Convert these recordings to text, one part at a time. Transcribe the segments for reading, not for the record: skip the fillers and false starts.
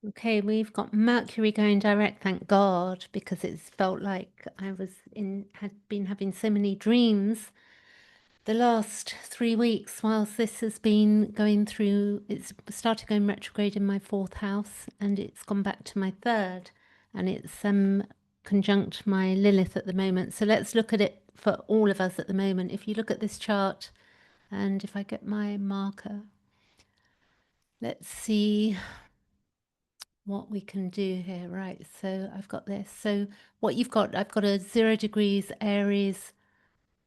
Okay, we've got Mercury going direct, thank God, because it's felt like had been having so many dreams the last 3 weeks whilst this has been going through. It's started going retrograde in my fourth house and it's gone back to my third, and it's conjunct my Lilith at the moment. So let's look at it for all of us at the moment. If you look at this chart, and if I get my marker, let's see what we can do here. Right, so I've got this. So what you've got, I've got a 0 degrees Aries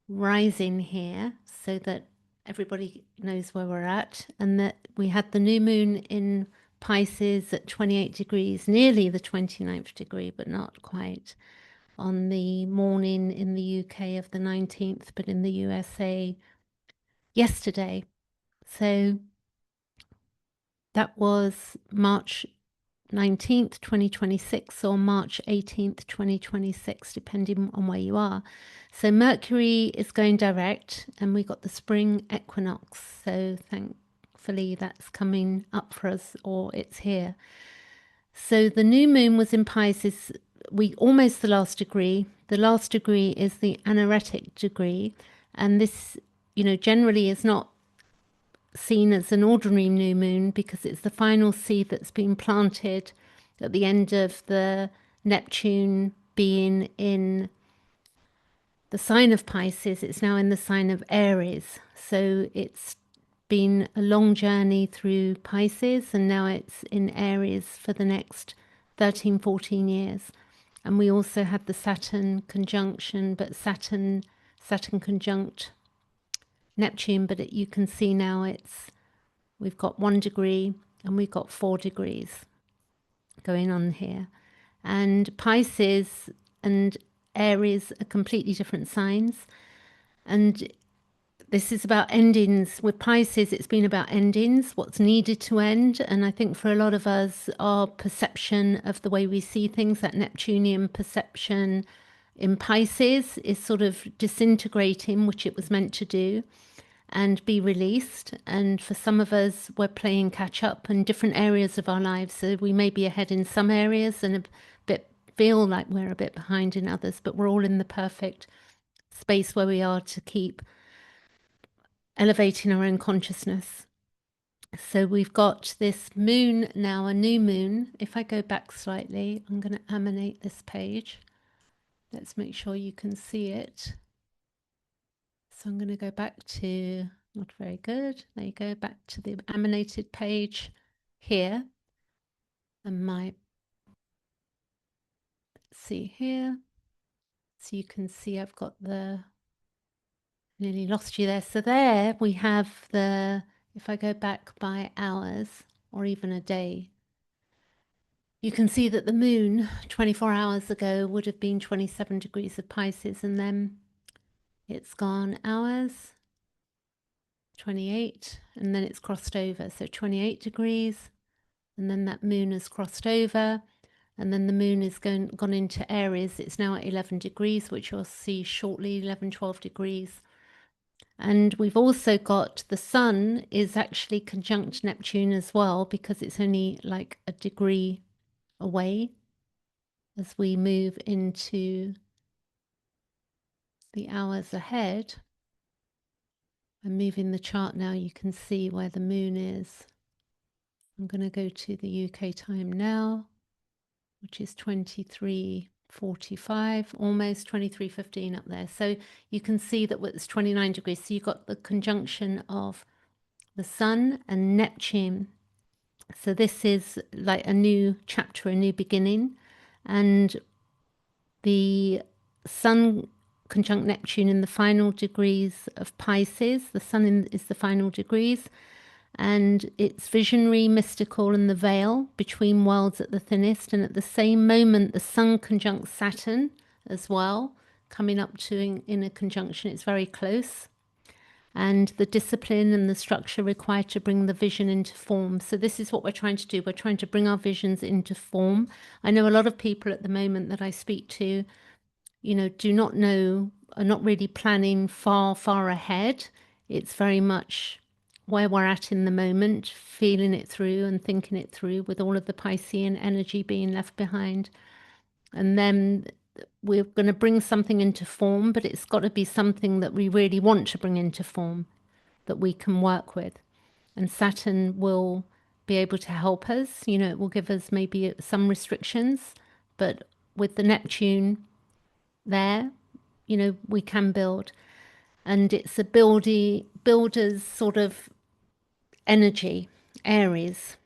rising here so that everybody knows where we're at, and that we had the new moon in Pisces at 28 degrees, nearly the 29th degree, but not quite, on the morning in the UK of the 19th, but in the USA yesterday. So that was March 19th, 2026, or March 18th, 2026, depending on where you are. So Mercury is going direct, and we got the spring equinox. So thankfully that's coming up for us, or it's here. So the new moon was in Pisces. We almost the last degree. The last degree is the anaretic degree, and this, generally is not seen as an ordinary new moon because it's the final seed that's been planted at the end of the Neptune being in the sign of Pisces. It's now in the sign of Aries. So it's been a long journey through Pisces, and now it's in Aries for the next 13, 14 years. And we also had the Saturn conjunction, but Saturn conjunct Neptune, but you can see now we've got 1 degree and we've got 4 degrees going on here. And Pisces and Aries are completely different signs. And this is about endings. With Pisces, it's been about endings, what's needed to end. And I think for a lot of us, our perception of the way we see things, that Neptunian perception in Pisces, is sort of disintegrating, which it was meant to do and be released. And for some of us, we're playing catch up in different areas of our lives. So we may be ahead in some areas and a bit feel like we're a bit behind in others, but we're all in the perfect space where we are to keep elevating our own consciousness. So we've got this moon now, a new moon. If I go back slightly, I'm going to emanate this page. Let's make sure you can see it. So I'm going to go back to, not very good. There you go, back to the emanated page here. And see here. So you can see I've got nearly lost you there. So there we have if I go back by hours or even a day, you can see that the moon 24 hours ago would have been 27 degrees of Pisces, and then it's gone hours, 28, and then it's crossed over. So 28 degrees, and then that moon has crossed over, and then the moon is gone into Aries. It's now at 11 degrees, which you'll see shortly, 11, 12 degrees. And we've also got the sun is actually conjunct Neptune as well, because it's only like a degree away as we move into the hours ahead. I'm moving the chart now. You can see where the moon is. I'm going to go to the UK time now, which is 23:45, almost 23:15 up there. So you can see that it's 29 degrees. So you've got the conjunction of the sun and Neptune. So this is like a new chapter, a new beginning. And the sun conjunct Neptune in the final degrees of Pisces. The sun is the final degrees, and it's visionary, mystical, and the veil between worlds at the thinnest. And at the same moment, the sun conjuncts Saturn as well, coming up to in a conjunction. It's very close. And the discipline and the structure required to bring the vision into form. So this is what we're trying to do. We're trying to bring our visions into form. I know a lot of people at the moment that I speak to, do not know, are not really planning far, far ahead. It's very much where we're at in the moment, feeling it through and thinking it through with all of the Piscean energy being left behind. And then we're going to bring something into form, but it's got to be something that we really want to bring into form, that we can work with. And Saturn will be able to help us. You know, it will give us maybe some restrictions, but with the Neptune there, you know, we can build. And it's a builder's sort of energy, Aries,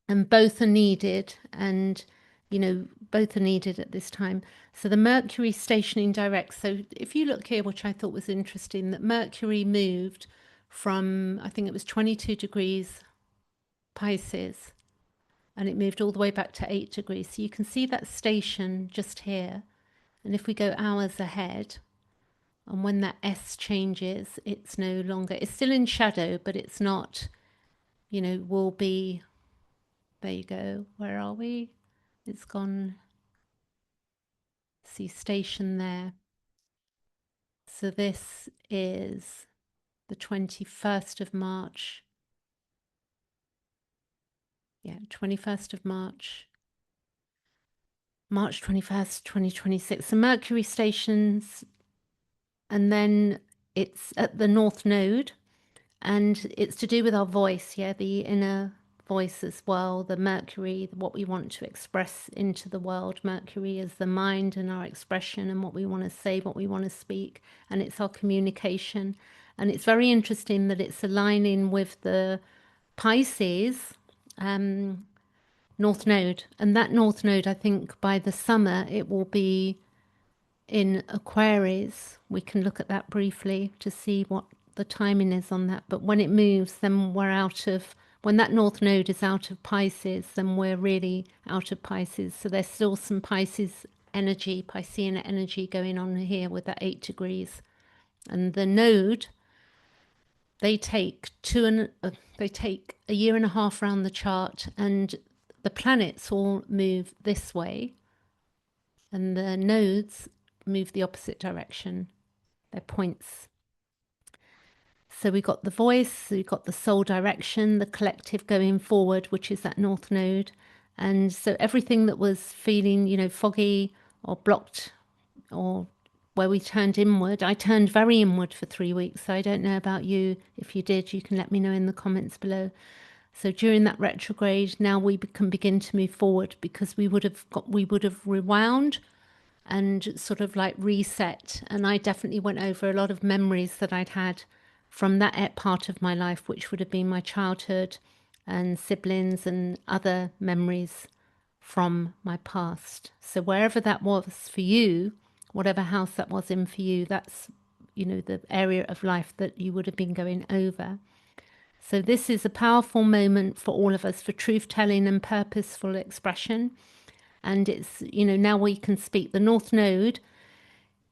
and both are needed. And you know, both are needed at this time. So the Mercury stationing direct. So if you look here, which I thought was interesting, that Mercury moved from, I think it was 22 degrees Pisces, and it moved all the way back to 8 degrees. So you can see that station just here. And if we go hours ahead, and when that S changes, it's no longer, it's still in shadow, but it's not, you know, will be, there you go. Where are we? It's gone, see station there. So this is the 21st of March. Yeah, 21st of March. March 21st, 2026. So Mercury stations, and then it's at the North Node, and it's to do with our voice, yeah, the inner voice as well, the Mercury, what we want to express into the world. Mercury is the mind and our expression and what we want to say, what we want to speak, and it's our communication. And it's very interesting that it's aligning with the Pisces North Node. And that North Node, I think by the summer, it will be in Aquarius. We can look at that briefly to see what the timing is on that. But when it moves, then we're out of, when that North Node is out of Pisces, then we're really out of Pisces. So there's still some Pisces energy, Piscean energy going on here with that 8 degrees. And the node, they take they take a year and a half around the chart, and the planets all move this way, and the nodes move the opposite direction. They're points. So we got the voice, we got the soul direction, the collective going forward, which is that North Node. And so everything that was feeling, you know, foggy or blocked, or where we turned inward, I turned very inward for 3 weeks. So I don't know about you. If you did, you can let me know in the comments below. So during that retrograde, now we can begin to move forward, because we would have rewound and sort of like reset. And I definitely went over a lot of memories that I'd had from that part of my life, which would have been my childhood and siblings and other memories from my past. So wherever that was for you, whatever house that was in for you, that's, you know, the area of life that you would have been going over. So this is a powerful moment for all of us, for truth telling and purposeful expression. And it's, you know, now we can speak. The North Node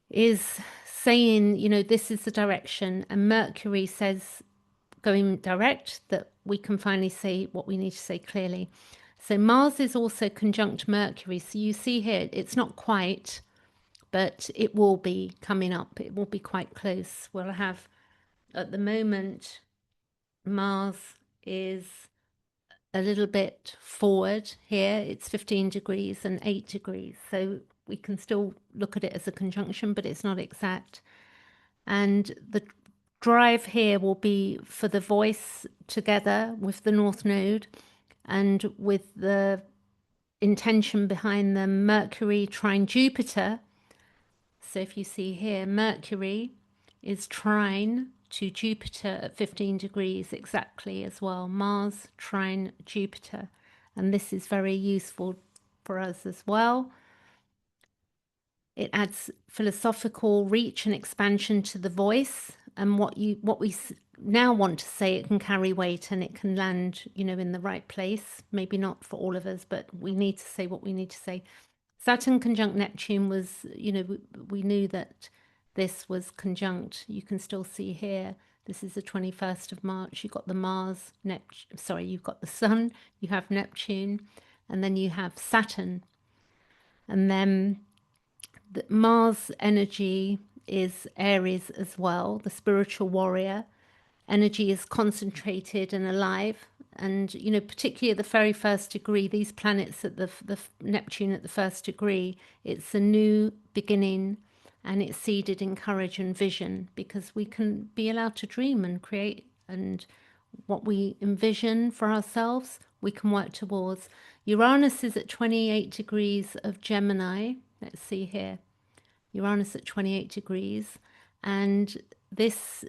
is saying, you know, this is the direction. And Mercury says, going direct, that we can finally say what we need to say clearly. So Mars is also conjunct Mercury. So you see here, it's not quite, but it will be coming up. It will be quite close. We'll have, at the moment, Mars is a little bit forward here. It's 15 degrees and 8 degrees. So we can still look at it as a conjunction, but it's not exact. And the drive here will be for the voice together with the North Node, and with the intention behind the Mercury trine Jupiter. So if you see here, Mercury is trine to Jupiter at 15 degrees exactly as well. Mars trine Jupiter. And this is very useful for us as well. It adds philosophical reach and expansion to the voice, and what we now want to say, it can carry weight and it can land, you know, in the right place. Maybe not for all of us, but we need to say what we need to say. Saturn conjunct Neptune was, you know, we knew that this was conjunct. You can still see here, this is the 21st of March. You've got the Mars, sorry, you've got the Sun, you have Neptune, and then you have Saturn. And then the Mars energy is Aries as well, the spiritual warrior. energy is concentrated and alive. And, particularly at the very first degree, these planets at the Neptune at the first degree, it's a new beginning, and it's seeded in courage and vision, because we can be allowed to dream and create, and what we envision for ourselves, we can work towards. Uranus is at 28 degrees of Gemini. Let's see here. Uranus at 28 degrees. And this,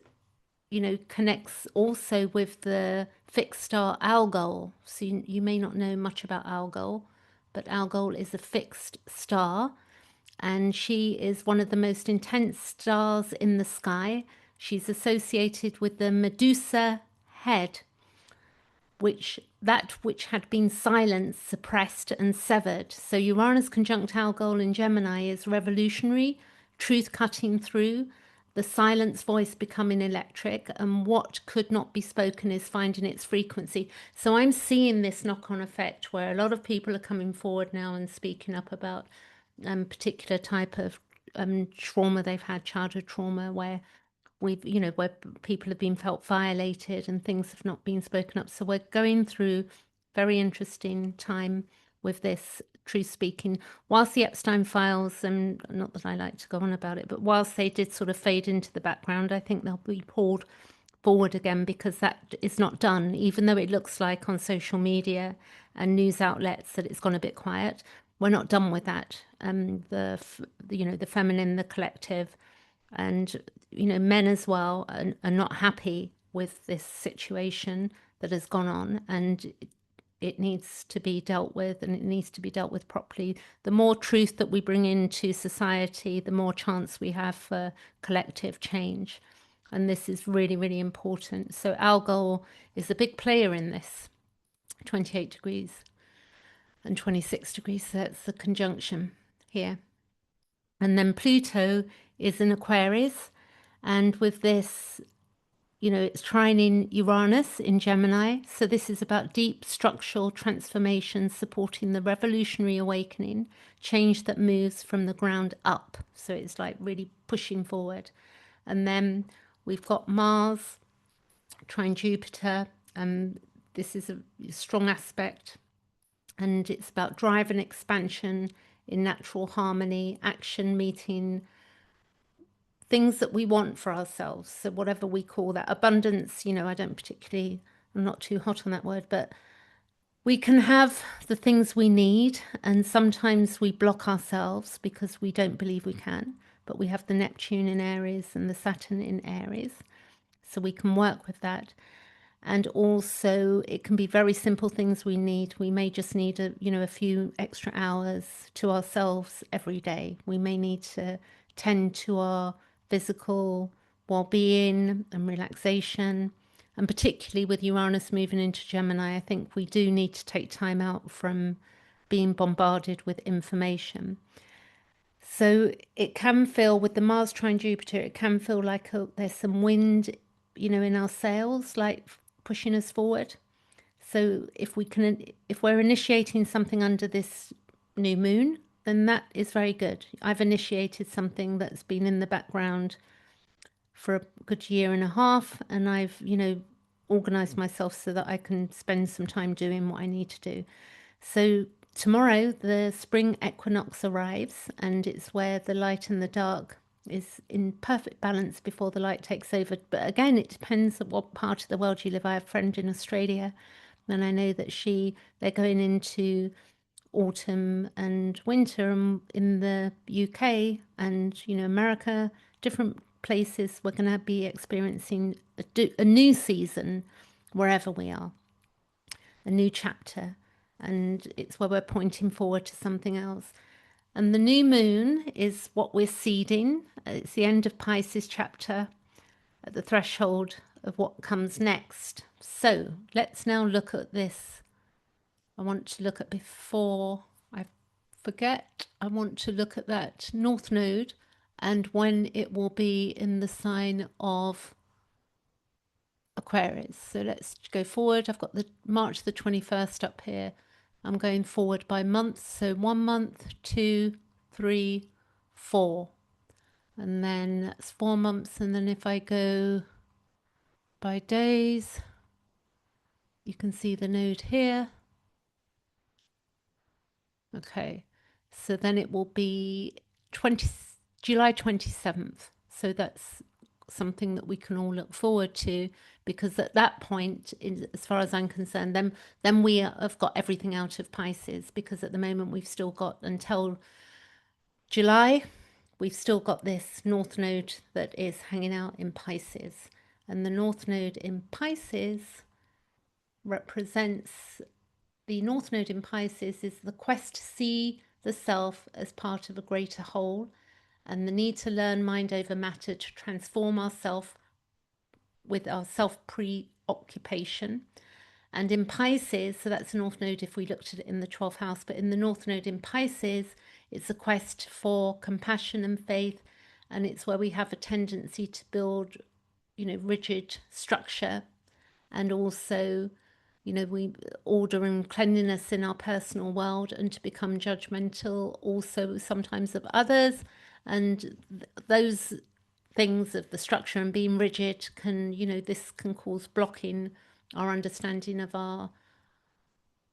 connects also with the fixed star Algol. So you may not know much about Algol, but Algol is a fixed star, and she is one of the most intense stars in the sky. She's associated with the Medusa head, which had been silenced, suppressed, and severed. So Uranus conjunct Algol in Gemini is revolutionary, truth cutting through, the silence voice becoming electric, and what could not be spoken is finding its frequency. So I'm seeing this knock-on effect where a lot of people are coming forward now and speaking up about particular type of trauma they've had, childhood trauma, where where people have been felt violated and things have not been spoken up. So we're going through very interesting time with this, truth speaking. Whilst the Epstein files, and not that I like to go on about it, but whilst they did sort of fade into the background, I think they'll be pulled forward again, because that is not done, even though it looks like on social media and news outlets that it's gone a bit quiet. We're not done with that. The feminine, the collective, and men as well are not happy with this situation that has gone on, and it needs to be dealt with, and it needs to be dealt with properly. The more truth that we bring into society, the more chance we have for collective change, and this is really, really important. So Algol is a big player in this. 28 degrees and 26 degrees, so that's the conjunction here. And then Pluto is in Aquarius, and with this, it's trining Uranus in Gemini. So this is about deep structural transformation, supporting the revolutionary awakening, change that moves from the ground up. So it's like really pushing forward. And then we've got Mars trine Jupiter. This is a strong aspect, and it's about drive and expansion in natural harmony, action meeting things that we want for ourselves. So whatever we call that, abundance, I'm not too hot on that word, but we can have the things we need, and sometimes we block ourselves because we don't believe we can. But we have the Neptune in Aries and the Saturn in Aries, so we can work with that. And also it can be very simple things we need. We may just need a few extra hours to ourselves every day. We may need to tend to our physical well-being and relaxation. And particularly with Uranus moving into Gemini, I think we do need to take time out from being bombarded with information. So it can feel, with the Mars trine Jupiter, it can feel like there's some wind, in our sails, like pushing us forward. So if we're initiating something under this new moon, then that is very good. I've initiated something that's been in the background for a good year and a half, and I've, organized myself so that I can spend some time doing what I need to do. So tomorrow, the spring equinox arrives, and it's where the light and the dark is in perfect balance before the light takes over. But again, it depends on what part of the world you live. I have a friend in Australia, and I know that they're going into autumn and winter, in the UK and America, different places. We're going to be experiencing a new season wherever we are, a new chapter, and it's where we're pointing forward to something else. And the new moon is what we're seeding. It's the end of Pisces chapter, at the threshold of what comes next. So let's now look at this. I want to look at, before I forget, I want to look at that North Node and when it will be in the sign of Aquarius. So let's go forward. I've got the March the 21st up here. I'm going forward by months. So 1 month, 2, 3, 4. And then that's 4 months. And then if I go by days. You can see the node here. Okay, so then it will be July 27th. So that's something that we can all look forward to, because at that point, as far as I'm concerned, then we have got everything out of Pisces, because at the moment we've still got until July, we've still got this North Node that is hanging out in Pisces. And the North Node in Pisces represents, the North Node in Pisces is the quest to see the self as part of a greater whole, and the need to learn mind over matter to transform ourself with our self preoccupation. And in Pisces, so that's the North Node if we looked at it in the 12th house, but in the North Node in Pisces, it's a quest for compassion and faith. And it's where we have a tendency to build, rigid structure, and also, we order and cleanliness in our personal world, and to become judgmental also sometimes of others. And those things of the structure and being rigid can, this can cause blocking our understanding of our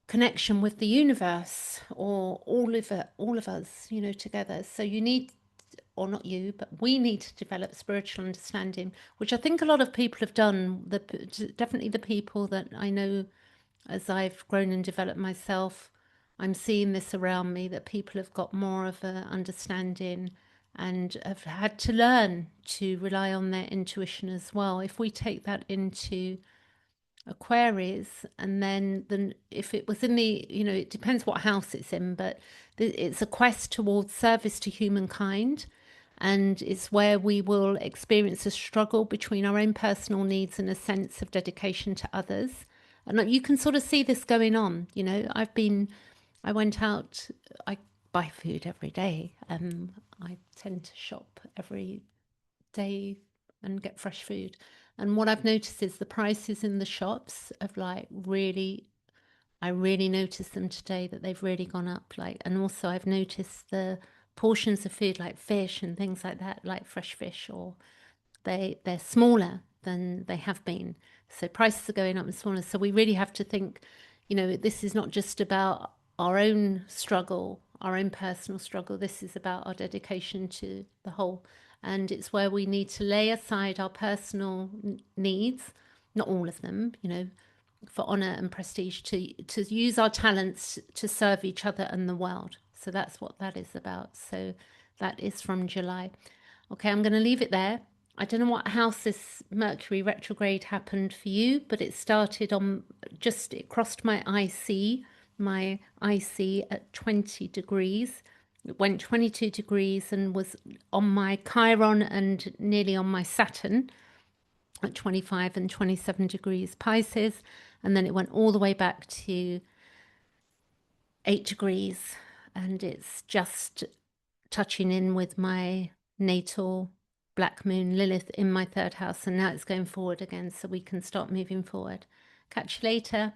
connection with the universe, or all of us, together. So you need, or not you, but we need to develop spiritual understanding, which I think a lot of people have done. Definitely the people that I know, as I've grown and developed myself, I'm seeing this around me, that people have got more of an understanding and have had to learn to rely on their intuition as well. If we take that into Aquarius, and then if it was in the, it depends what house it's in, but it's a quest towards service to humankind. And it's where we will experience a struggle between our own personal needs and a sense of dedication to others. And you can sort of see this going on. I went out, I buy food every day. I tend to shop every day and get fresh food. And what I've noticed is the prices in the shops have I really noticed them today, that they've really gone up. And also I've noticed the portions of food like fish and things like that, like fresh fish, or they're smaller than they have been. So prices are going up and smaller. So we really have to think, this is not just about our own struggle, our own personal struggle. This is about our dedication to the whole. And it's where we need to lay aside our personal needs, not all of them, for honor and prestige, to use our talents to serve each other and the world. So that's what that is about. So that is from July. Okay, I'm going to leave it there. I don't know what house this Mercury retrograde happened for you, but it started it crossed my IC at 20 degrees. It went 22 degrees and was on my Chiron and nearly on my Saturn at 25 and 27 degrees Pisces. And then it went all the way back to 8 degrees. And it's just touching in with my natal Black Moon Lilith in my third house. And now it's going forward again, so we can start moving forward. Catch you later.